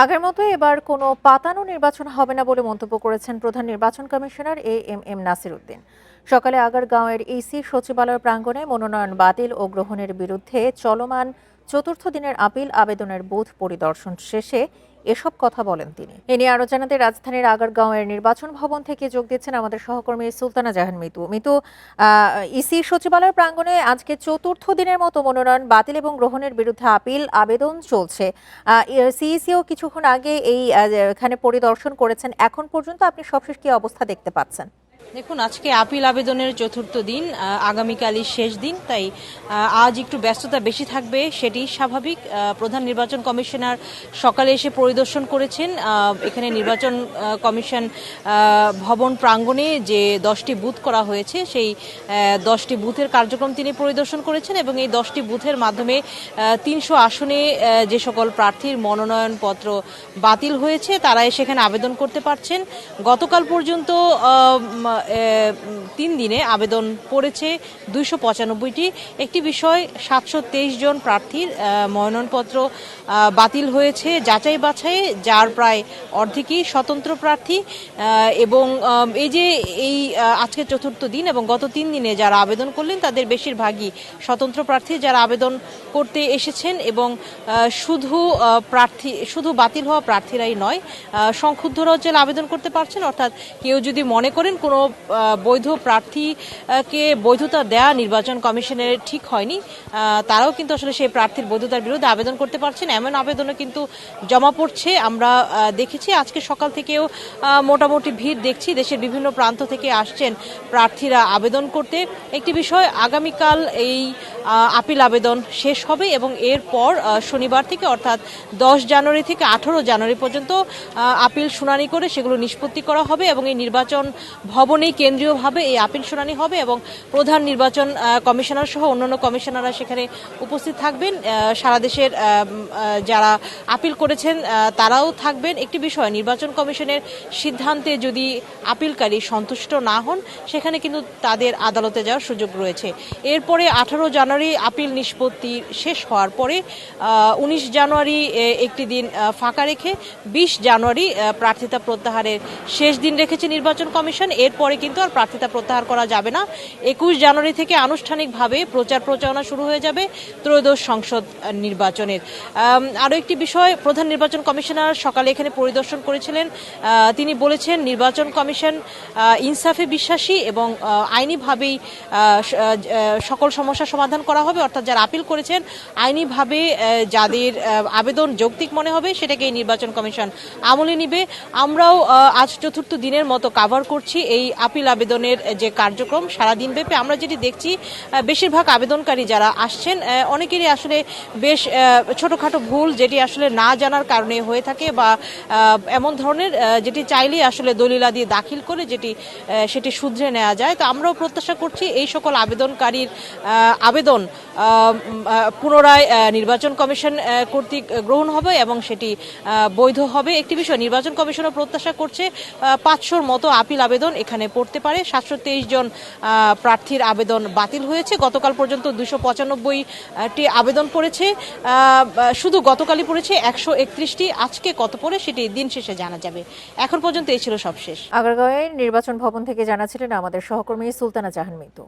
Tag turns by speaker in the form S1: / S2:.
S1: আগের মতো এবার কোনো পাতানো নির্বাচন হবে না বলে মন্তব্য করেছেন প্রধান নির্বাচন কমিশনার এএমএম নাসির উদ্দিন। সকালে আগারগাঁওয়ের ইসি সচিবালয় প্রাঙ্গণে মনোনয়ন বাতিল ও গ্রহণের বিরুদ্ধে চলমান চতুর্থ দিনের আপিল আবেদনের বুথ পরিদর্শন শেষে এসব কথা বলেন তিনি। এ নিয়ে আরো জানাতে রাজধানীর আগারগাঁওয়ের নির্বাচন ভবন থেকে যোগ দিচ্ছেন আমাদের সহকর্মী সুলতানা জাহান মিতু। ইসি সচিবালয় প্রাঙ্গণে আজকে চতুর্থ দিনের মতো মনোনয়ন বাতিল এবং গ্রহণের বিরুদ্ধে আপিল আবেদন চলছে। সিইসিও কিছুক্ষণ আগে এখানে পরিদর্শন করেছেন। এখন পর্যন্ত আপনি সবশেষ কি অবস্থা দেখতে পাচ্ছেন?
S2: দেখুন, আজকে আপিল আবেদনের চতুর্থ দিন, আগামীকালই শেষ দিন, তাই আজ একটু ব্যস্ততা বেশি থাকবে, সেটি স্বাভাবিক। প্রধান নির্বাচন কমিশনার সকালে এসে পরিদর্শন করেছেন। এখানে নির্বাচন কমিশন ভবন প্রাঙ্গণে যে 10টি বুথ করা হয়েছে সেই 10টি বুথের কার্যক্রম তিনি পরিদর্শন করেছেন এবং এই 10টি বুথের মাধ্যমে 300 আসনে যে সকল প্রার্থীর মনোনয়নপত্র বাতিল হয়েছে তারা সেখানে আবেদন করতে পারছেন। গতকাল পর্যন্ত 3 দিনে আবেদন পড়েছে 295টি। একটি বিষয়, 723 জন প্রার্থীর মনোনয়নপত্র বাতিল হয়েছে যাচাই বাছাই, যার প্রায় অর্ধেকই স্বতন্ত্র প্রার্থী। এবং এই আজকে চতুর্থ দিন এবং গত 3 দিনে যারা আবেদন করলেন তাদের বেশিরভাগই স্বতন্ত্র প্রার্থী যারা আবেদন করতে এসেছেন। এবং শুধু বাতিল হওয়া প্রার্থীরাই নয়, সংক্ষুব্ধরাও যে আবেদন করতে পারছেন। অর্থাৎ কেউ যদি মনে করেন কোনো বৈধ প্রার্থীকে বৈধতা দেয়া নির্বাচন কমিশনের ঠিক হয়নি, তারাও কিন্তু আসলে সেই প্রার্থীর বৈধতার বিরুদ্ধে আবেদন করতে পারছেন। এমন আবেদনও কিন্তু জমা পড়ছে। আমরা দেখেছি আজকে সকাল থেকেও মোটামুটি ভিড় দেখছি, দেশের বিভিন্ন প্রান্ত থেকে আসছেন প্রার্থীরা আবেদন করতে। একটি বিষয়, আগামীকাল এই আপিল আবেদন শেষ হবে এবং এরপর শনিবার থেকে অর্থাৎ 10 জানুয়ারি থেকে 18 জানুয়ারি পর্যন্ত আপিল শুনানি করে সেগুলো নিষ্পত্তি করা হবে এবং এই নির্বাচন ভবনেই কেন্দ্রীয়ভাবে এই আপিল শুনানি হবে এবং প্রধান নির্বাচন কমিশনার সহ অন্যান্য কমিশনাররা সেখানে উপস্থিত থাকবেন। সারা দেশের যারা আপিল করেছেন তারাও থাকবেন। একটি বিষয়, নির্বাচন কমিশনের সিদ্ধান্তে যদি আপিলকারী সন্তুষ্ট না হন সেখানে কিন্তু তাদের আদালতে যাওয়ার সুযোগ রয়েছে। এরপরে 18 জানুয়ারি আপিল নিষ্পত্তি শেষ হওয়ার পরে 19 জানুয়ারি একটি দিন ফাঁকা রেখে 20 জানুয়ারি প্রার্থিতা প্রত্যাহারের শেষ দিন রেখেছে নির্বাচন কমিশন। এরপরে কিন্তু আর প্রার্থিতা প্রত্যাহার করা যাবে না। 21 জানুয়ারি থেকে আনুষ্ঠানিকভাবে প্রচার প্রচারণা শুরু হয়ে যাবে ত্রয়োদশ সংসদ নির্বাচনের। আরও একটি বিষয়, প্রধান নির্বাচন কমিশনার সকালে এখানে পরিদর্শন করেছিলেন। তিনি বলেছেন নির্বাচন কমিশন ইনসাফে বিশ্বাসী এবং আইনিভাবেই সকল সমস্যার সমাধান করা হবে। অর্থাৎ যারা আপিল করেছেন আইনিভাবে যাদের আবেদন যৌক্তিক মনে হবে সেটাকে এই নির্বাচন কমিশন আমলে নিবে। আমরাও আজ চতুর্থ দিনের মতো কাভার করছি এই আপিল আবেদনের যে কার্যক্রম সারাদিন ব্যাপী। আমরা যেটি দেখছি, বেশিরভাগ আবেদনকারী যারা আসছেন অনেকেরই আসলে বেশ ছোটখাটো ভুল যেটি আসলে না জানার কারণে হয়ে থাকে বা এমন ধরনের যেটি চাইলেই আসলে দলিলাদি দাখিল করে সেটি শুধরে নেওয়া যায়। তো আমরাও প্রত্যাশা করছি এই সকল আবেদনকারীর আবেদন পুনরায় নির্বাচন কমিশন কর্তৃক গ্রহণ হবে এবং সেটি বৈধ হবে। একটি বিষয়, নির্বাচন কমিশনও প্রত্যাশা করছে 500-র মতো আপিল আবেদন এখানে পড়তে পারে। 723 জন প্রার্থীর আবেদন বাতিল হয়েছে। গতকাল পর্যন্ত 295টি আবেদন পড়েছে। শুধু গতকালই পড়েছে 131টি। আজকে কত পড়ে সেটি দিন শেষে জানা যাবে। এখন পর্যন্ত এই ছিল সবশেষ।
S1: আগারগাঁওয়ের নির্বাচন ভবন থেকে জানাছিলেন আমাদের সহকর্মী সুলতানা জাহান মিতু।